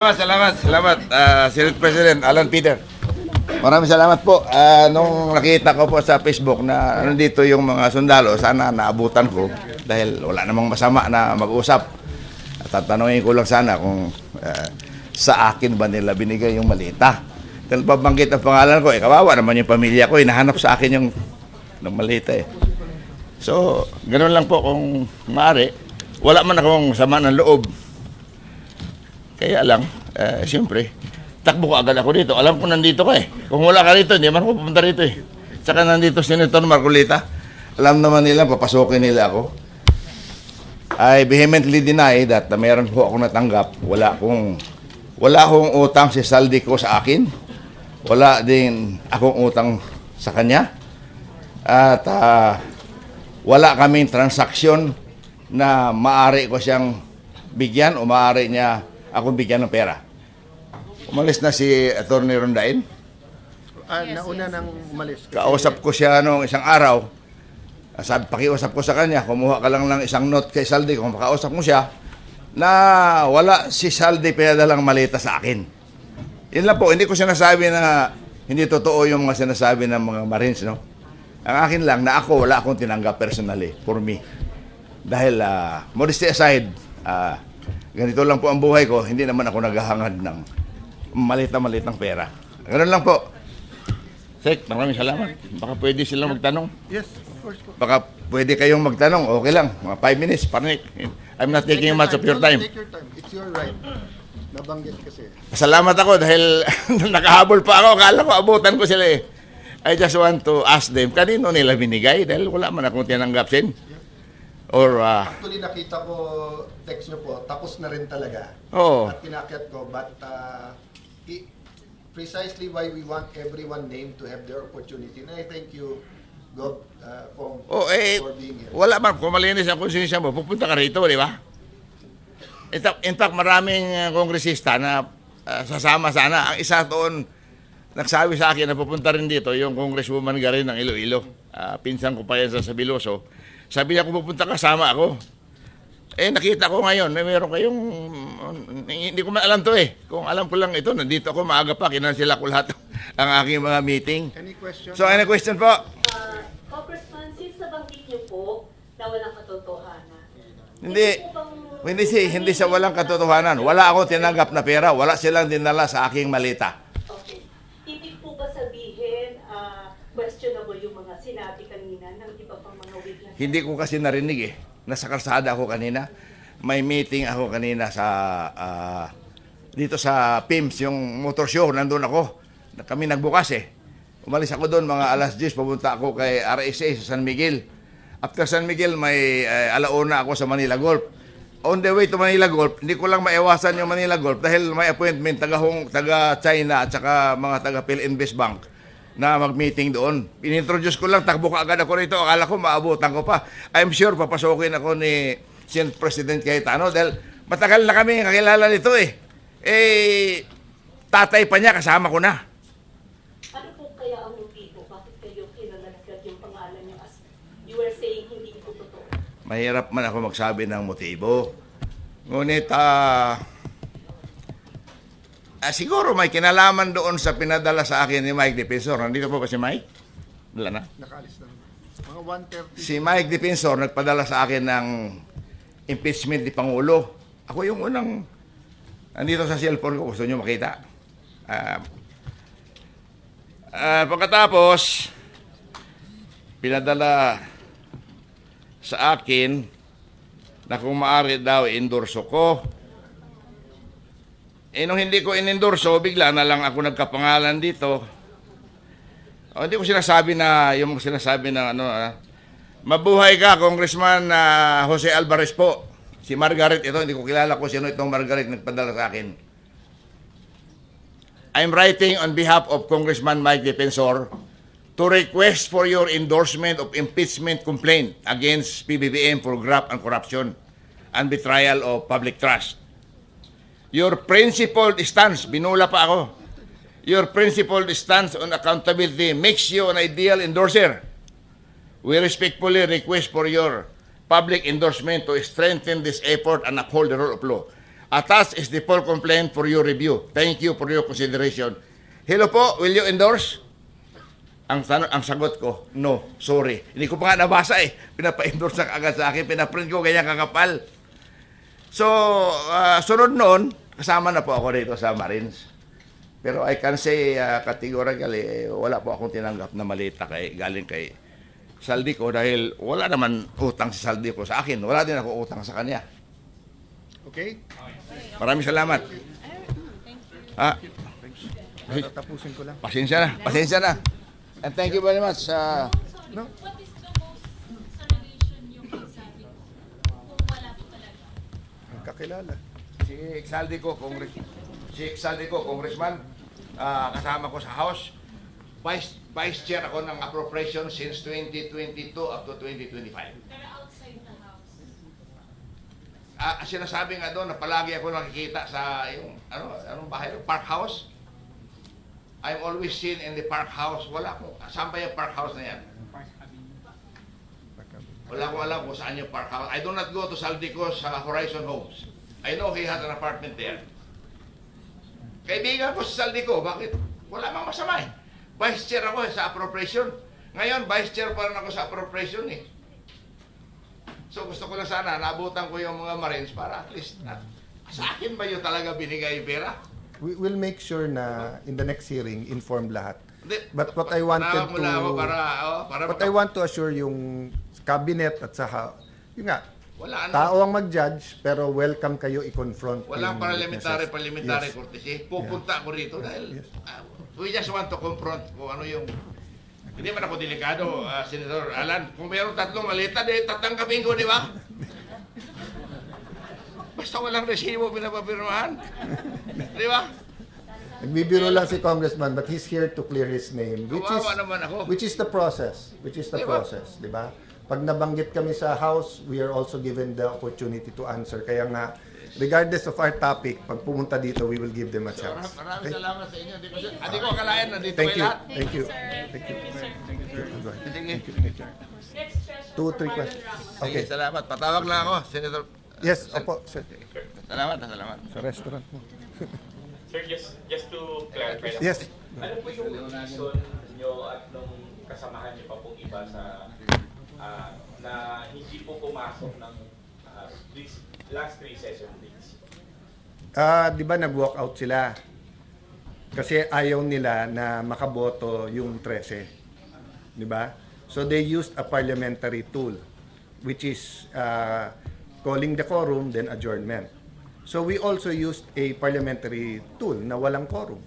Salamat, Senate President Alan Peter. Maraming salamat po. Nung nakita ko po sa Facebook na nandito yung mga sundalo, sana naabutan ko dahil wala namang masama na mag-usap. Tatanungin ko lang sana kung sa akin ba nila binigay yung malita. Dahil pabanggit ang pangalan ko, kawawa naman yung pamilya ko, hinahanap sa akin yung malita eh. So, ganoon lang po kung maaari. Wala man akong sama ng loob. Kaya lang, siyempre, takbo ko agad ako dito. Alam ko nandito ka eh. Kung wala ka rito, hindi man ako pupunta rito eh. Saka nandito Senator Marcolita. Alam naman nila, papasukin nila ako. I vehemently deny that meron po akong natanggap. Wala akong utang si Saldi ko sa akin. Wala din akong utang sa kanya. At wala kaming transaksyon na maaari ko siyang bigyan o maaari niya akong bigyan ng pera. Umalis na si Atty. Rondain. Nauna nang umalis. Kausap ko siya noong isang araw. Pakiusap ko sa kanya, kumuha ka lang ng isang note kay Saldi kung makausap mo siya na wala si Saldi pinadalang malita sa akin. Yun lang po, hindi ko sinasabi na hindi totoo yung mga sinasabi ng mga Marines, no? Ang akin lang na ako, wala akong tinanggap personally for me. Dahil, modesty aside, ganito lang po ang buhay ko, hindi naman ako naghahangad ng malita-malitang pera. Ganun lang po. Sek, maraming salamat. Baka pwede silang magtanong. Yes, of course po. Baka pwede kayong magtanong. Okay lang. Mga 5 minutes. Panic. I'm not taking much of your time. Take your time. It's your right. Nabanggit kasi. Salamat ako dahil nakahabol pa ako. Akala ko abutan ko sila eh. I just want to ask them, kanino nila binigay? Dahil wala man akong tinanggap sin. Or, Actually, nakita ko text nyo po, tapos na rin talaga. Oo. At pinakyat ko, but precisely why we want everyone named to have their opportunity. And I thank you, Gov, for being here. wala man. Kung malinis ang konsensya mo, pupunta ka rito, di ba? In fact, maraming kongresista na sasama sana. Ang isa doon, nagsabi sa akin na pupunta rin dito, yung Congresswoman Garin ng Iloilo. Pinsan ko pa yan sa Sabiloso. Sabi niya, kung pupunta ka, sama ako. Nakita ko ngayon, meron kayong, hindi ko man alam to eh. Kung alam ko lang ito, nandito ako maaga pa, kinansila ko lahat ang aking mga meeting. Any question? So, any question po? Congressman, since nabanggit niyo po na walang katotohanan. Hindi sa walang katotohanan. Wala akong tinanggap na pera, wala silang dinala sa aking malita. Okay. Ibig po ba sabihin, questionable yung mga sinabi kanina ng iba pang mga witness? Hindi ko kasi narinig eh. Nasa kalsada ako kanina. May meeting ako kanina sa dito sa PIMS, yung motor show, nandun ako. Kami nagbukas eh. Umalis ako doon mga alas 10, pumunta ako kay RSA sa San Miguel. After San Miguel, may alauna ako sa Manila Golf. On the way to Manila Golf, hindi ko lang maiwasan yung Manila Golf dahil may appointment taga China at saka mga taga PhilInvest Bank na mag-meeting doon. Inintroduce ko lang, takbo ka agad ako rito. Akala ko maabutan ko pa. I'm sure papasukin ako ni Senate President Cayetano dahil matagal na kami kakilala nito eh. Tatay pa niya, kasama ko na. Ano po kaya ang motibo? Bakit kayo kinalaglag yung pangalan niyo as you were saying hindi ito totoo? Mahirap man ako magsabi ng motibo. Ngunit, siguro may kinalaman doon sa pinadala sa akin ni Mike Defensor. Nandito po ba si Mike? Wala na. Nakaalis na. Mga 1:30. Si Mike Defensor nagpadala sa akin ng impeachment ni Pangulo. Ako yung unang nandito sa cellphone ko. Gusto nyo makita? Pagkatapos, pinadala sa akin na kung maaari daw endorso ko. Nung hindi ko inendorso, bigla na lang ako nagkapangalan dito. Hindi ko sinasabi na yung sinasabi na mabuhay ka, Congressman Jose Alvarez po. Si Margaret ito, hindi ko kilala kung sino itong Margaret nagpadala sa akin. I'm writing on behalf of Congressman Mike Defensor to request for your endorsement of impeachment complaint against PBBM for graft and corruption and betrayal of public trust. Your principled stance, binula pa ako, your principled stance on accountability makes you an ideal endorser. We respectfully request for your public endorsement to strengthen this effort and uphold the rule of law. Attached is the full complaint for your review. Thank you for your consideration. Hello po, will you endorse? Ang sagot ko, no, sorry. Hindi ko pa nga nabasa eh. Pinapa-endorse na agad sa akin, pinaprint ko, ganyan kakapal. So, sunod noon, kasama na po ako dito sa Marines. Pero I can say categorically, wala po akong tinanggap na malita galing kay Saldico dahil wala naman utang si Saldico sa akin. Wala din ako utang sa kanya. Okay? Maraming salamat. Tapusin ko lang. Pasensya na. And thank you very much. No? What is the most sa relation yung sabi ko? Kung wala po talaga. Kakilala. Si Exaldico, congressman, kasama ko sa House. Vice Chair ako ng appropriation since 2022 up to 2025. Pero outside the house. Sinasabi nga doon na palagi ako nakikita sa yung anong bahay, Park House. I'm always seen in the Park House. Wala akong, saan ba yung Park House na yan? Wala akong alam kung saan yung Park House. I do not go to Saldico's Horizon Homes. I know he has an apartment there. Kaibigan ko si Saldico, bakit? Wala mang masama eh. Vice Chair ako sa appropriation. Ngayon, Vice Chair pa rin ako sa appropriation eh. So gusto ko lang sana, naabutan ko yung mga Marines para at least, sa akin ba yung talaga binigay yung pera? We will make sure na in the next hearing inform lahat. Hindi. But what I wanted Tawag mo to na ako para what I want to assure yung cabinet at sa yun nga, wala na. tao ang mag-judge pero welcome kayo i-confront. Walang yung parliamentary witnesses. courtesy. Pupunta ako rito dahil we just want to confront kung ano yung hindi man ako delikado, Senator Alan. Kung mayroong tatlong malita, tatanggapin ko, di ba? Basta walang resibo pinapapirmahan. Di ba? Nagbibiro lang si Congressman but he's here to clear his name Kawawa naman ako. which is the process, Diba? di ba? Pag nabanggit kami sa House, we are also given the opportunity to answer. Kaya nga, regardless of our topic, pag pumunta dito, we will give them a chance. Maraming Okay? salamat sa inyo. Hindi ko akalain na dito Thank kayo you. lahat. Thank you. Thank you, sir. Go ahead. Sige. Next question 2, 3 for questions. Marlon Ramos. Sige, Okay. salamat. Patawag lang ako, Senator. Yes, opo, sir. Salamat. Sa restaurant mo. Sir, just to clarify lang. Yes. Ano po yung reason nyo at nung kasamahan nyo pa pong iba sa na hindi po pumasok ng last 3 session days? Di ba nag-walk out sila? Kasi ayaw nila na makaboto yung 13. Di ba? So they used a parliamentary tool which is calling the quorum then adjournment. So we also used a parliamentary tool na walang quorum.